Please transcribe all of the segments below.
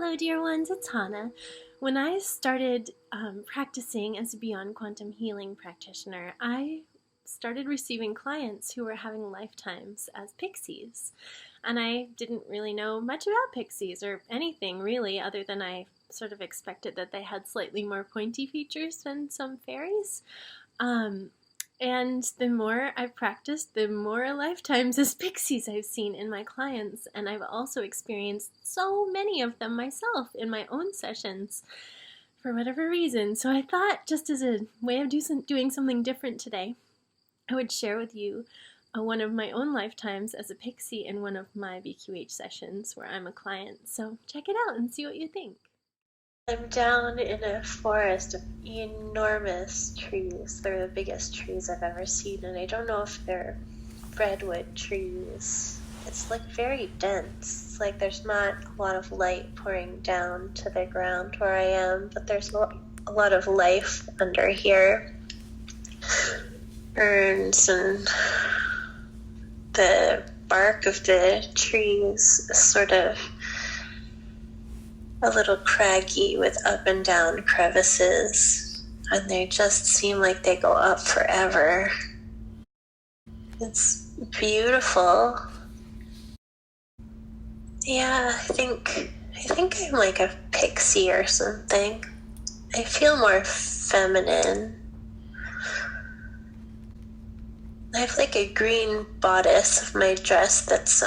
Hello, dear ones, it's Hannah. When I started practicing as a Beyond Quantum Healing practitioner, I started receiving clients who were having lifetimes as pixies. And I didn't really know much about pixies or anything really, other than I sort of expected that they had slightly more pointy features than some fairies. And the more I've practiced, the more lifetimes as pixies I've seen in my clients. And I've also experienced so many of them myself in my own sessions for whatever reason. So I thought, just as a way of doing something different today, I would share with you one of my own lifetimes as a pixie in one of my BQH sessions where I'm a client. So check it out and see what you think. I'm down in a forest of enormous trees. They're the biggest trees I've ever seen, and I don't know if they're redwood trees. It's like very dense. It's like there's not a lot of light pouring down to the ground where I am, but there's a lot of life under here. Ferns and the bark of the trees is sort of a little craggy with up and down crevices, and they just seem like they go up forever. It's beautiful. Yeah, I think I'm like a pixie or something. I feel more feminine. I have like a green bodice of my dress that's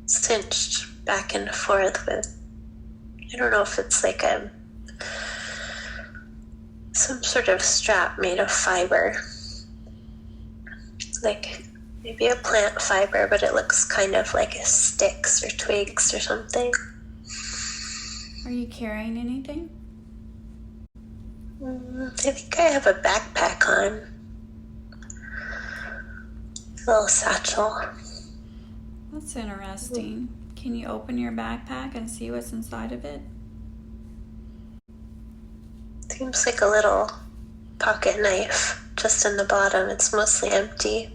cinched back and forth with, I don't know if it's like some sort of strap made of fiber. Like maybe a plant fiber, but it looks kind of like sticks or twigs or something. Are you carrying anything? I think I have a backpack on. A little satchel. That's interesting. Can you open your backpack and see what's inside of it? Seems like a little pocket knife just in the bottom. It's mostly empty.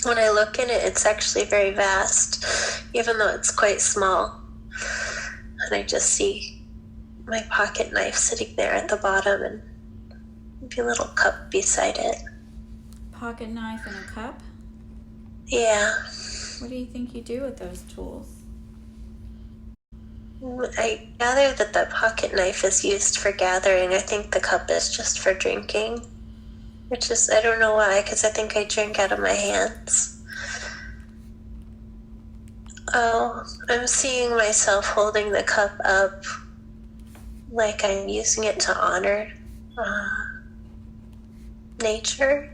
When I look in it, it's actually very vast, even though it's quite small. And I just see my pocket knife sitting there at the bottom and maybe a little cup beside it. Pocket knife and a cup? Yeah. What do you think you do with those tools? I gather that the pocket knife is used for gathering. I think the cup is just for drinking. Which is, I don't know why, because I think I drink out of my hands. Oh, I'm seeing myself holding the cup up like I'm using it to honor nature.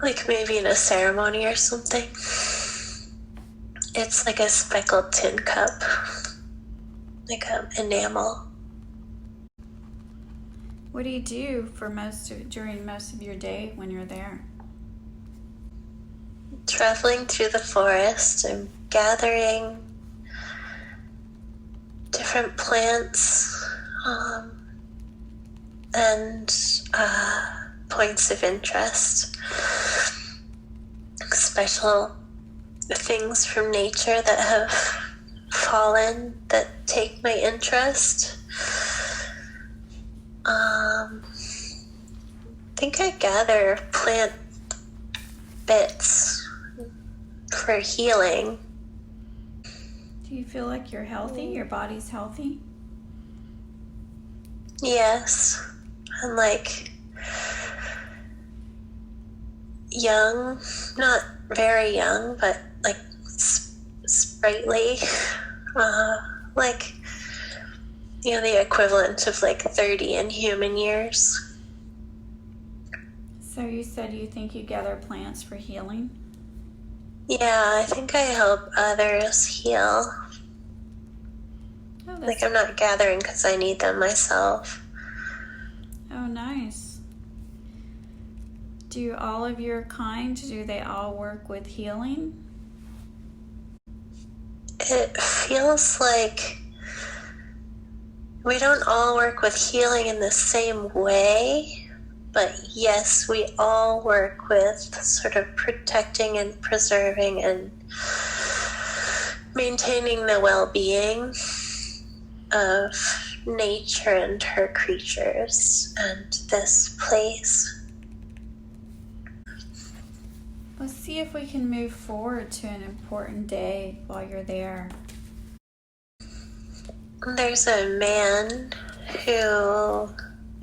Like maybe in a ceremony or something. It's like a speckled tin cup, like enamel. What do you do for during most of your day when you're there? Traveling through the forest and gathering different plants and points of interest, special things from nature that have fallen that take my interest. I think I gather plant bits for healing. Do you feel like you're healthy? Your body's healthy? Yes. I'm like young, not very young, but like sprightly, like, you know, the equivalent of like 30 in human years. So you said you think you gather plants for healing? Yeah, I think I help others heal. Oh, like I'm not gathering because I need them myself. Oh, nice. Do all of your kind, do they all work with healing? It feels like we don't all work with healing in the same way, but yes, we all work with sort of protecting and preserving and maintaining the well-being of nature and her creatures and this place. Let's see if we can move forward to an important day while you're there. There's a man who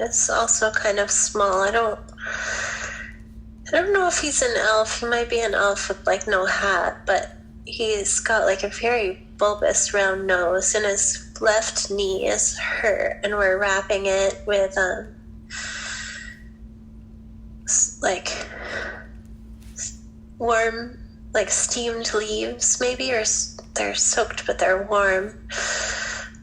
is also kind of small. I don't know if he's an elf. He might be an elf with like no hat, but he's got like a very bulbous round nose, and his left knee is hurt, and we're wrapping it with like warm, like steamed leaves maybe, or they're soaked but they're warm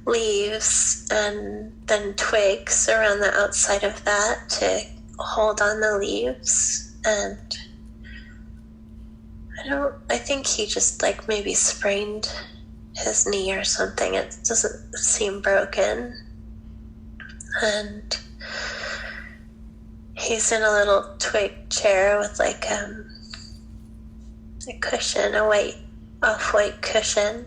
leaves, and then twigs around the outside of that to hold on the leaves. And I think he just like maybe sprained his knee or something. It doesn't seem broken. And he's in a little twig chair with like a cushion, a white, off-white cushion.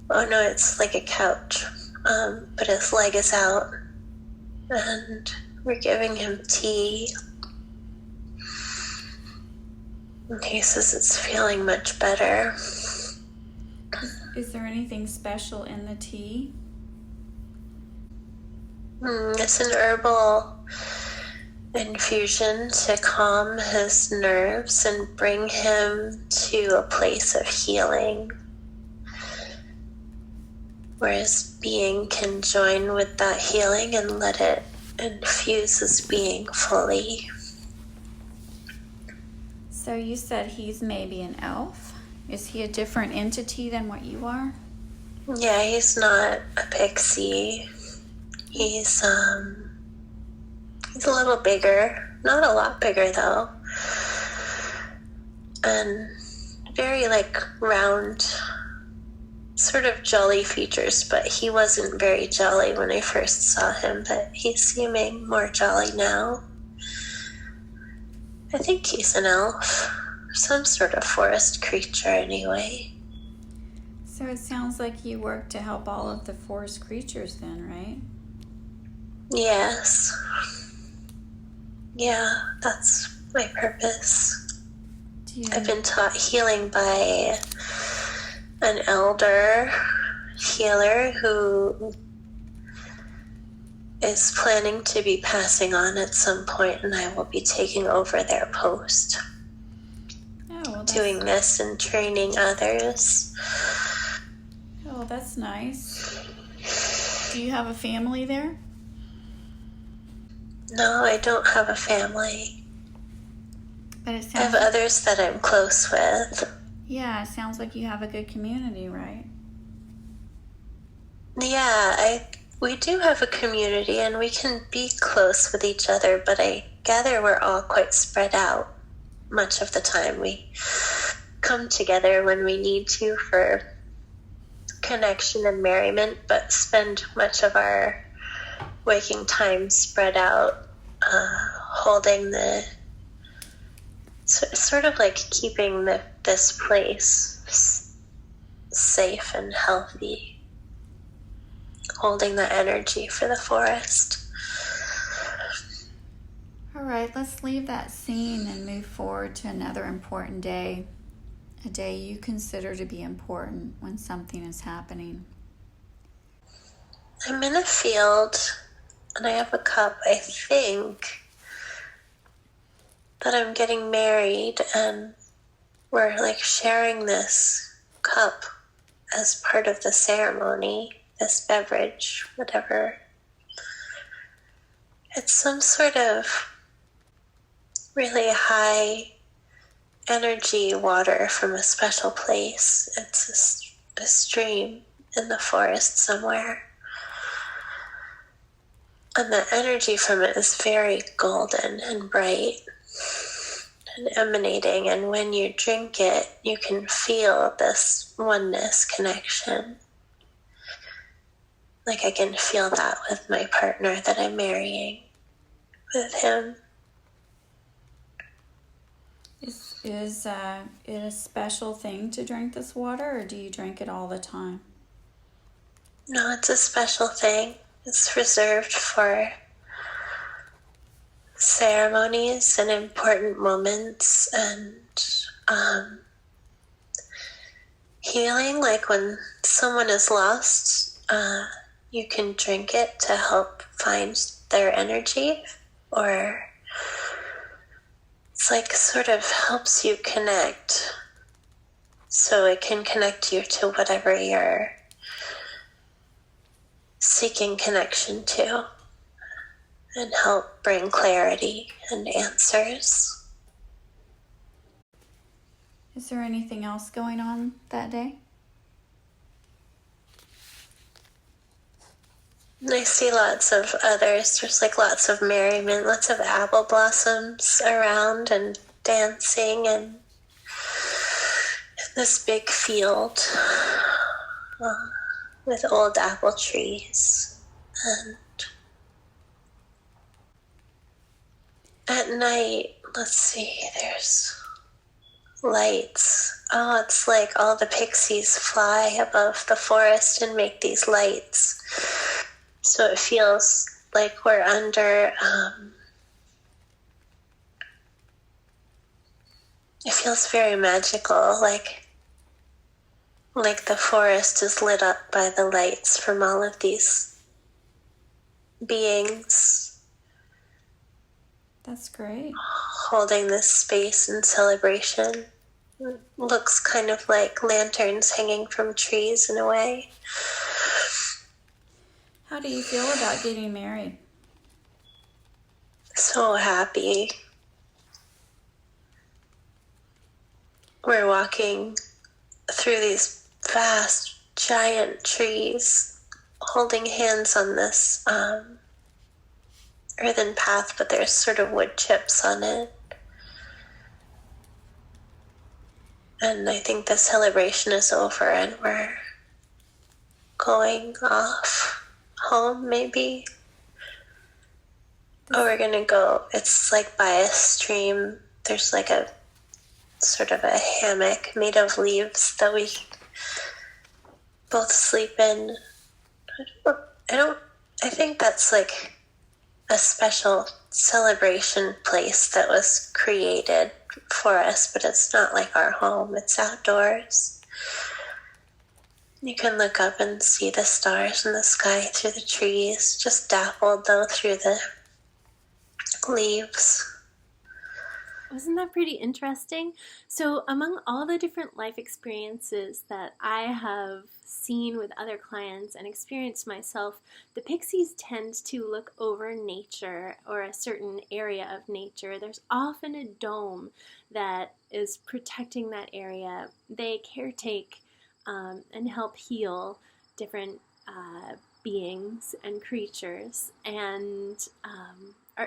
Oh no, it's like a couch. But his leg is out. And we're giving him tea. And he says it's feeling much better. Is there anything special in the tea? It's an herbal infusion to calm his nerves and bring him to a place of healing, where his being can join with that healing and let it infuse his being fully. So you said he's maybe an elf. Is he a different entity than what you are? Yeah, he's not a pixie. He's a little bigger. Not a lot bigger though. And very like round, sort of jolly features, but he wasn't very jolly when I first saw him, but he's seeming more jolly now. I think he's an elf, some sort of forest creature anyway. So it sounds like you work to help all of the forest creatures then, right? Yes. Yeah, that's my purpose. I've been taught healing by an elder healer who is planning to be passing on at some point, and I will be taking over their post. Doing this and training others. Oh, that's nice. Do you have a family there? No, I don't have a family. But it sounds I have others that I'm close with. Yeah, it sounds like you have a good community, right? Yeah, we do have a community, and we can be close with each other, but I gather we're all quite spread out. Much of the time we come together when we need to for connection and merriment, but spend much of our waking time spread out, holding the sort of like keeping this place safe and healthy, holding the energy for the forest. All right, let's leave that scene and move forward to another important day, a day you consider to be important when something is happening. I'm in a field, and I have a cup. I think that I'm getting married, and we're like sharing this cup as part of the ceremony, this beverage, whatever. It's some sort of really high energy water from a special place. It's a stream in the forest somewhere. And the energy from it is very golden and bright and emanating. And when you drink it, you can feel this oneness connection. Like I can feel that with my partner that I'm marrying, with him. Is it a special thing to drink this water, or do you drink it all the time? No, it's a special thing. It's reserved for ceremonies and important moments and healing. Like when someone is lost, you can drink it to help find their energy, or it's like sort of helps you connect, so it can connect you to whatever you're seeking connection to and help bring clarity and answers. Is there anything else going on that day? I see lots of others. There's like lots of merriment, lots of apple blossoms around and dancing, and this big field with old apple trees. And at night, let's see, there's lights. Oh, it's like all the pixies fly above the forest and make these lights. So it feels like we're under, it feels very magical, like the forest is lit up by the lights from all of these beings. That's great. Holding this space in celebration. It looks kind of like lanterns hanging from trees in a way. How do you feel about getting married? So happy. We're walking through these vast, giant trees, holding hands on this earthen path, but there's sort of wood chips on it. And I think the celebration is over and we're going off home, maybe. Oh, we're gonna go, it's like by a stream. There's like a sort of a hammock made of leaves that we both sleep in. I think that's like a special celebration place that was created for us, but it's not like our home. It's outdoors. You can look up and see the stars in the sky through the trees, just dappled though through the leaves. Wasn't that pretty interesting? So among all the different life experiences that I have seen with other clients and experienced myself, the pixies tend to look over nature or a certain area of nature. There's often a dome that is protecting that area. They caretake and help heal different beings and creatures, and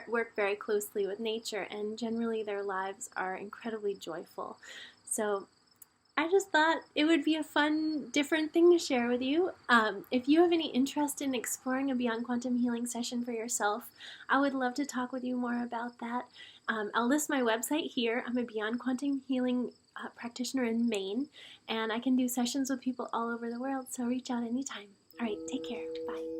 work very closely with nature, and generally their lives are incredibly joyful. So I just thought it would be a fun, different thing to share with you. If you have any interest in exploring a Beyond Quantum Healing session for yourself, I would love to talk with you more about that. I'll list my website here. I'm a Beyond Quantum Healing practitioner in Maine, and I can do sessions with people all over the world, so reach out anytime. All right, take care. Bye.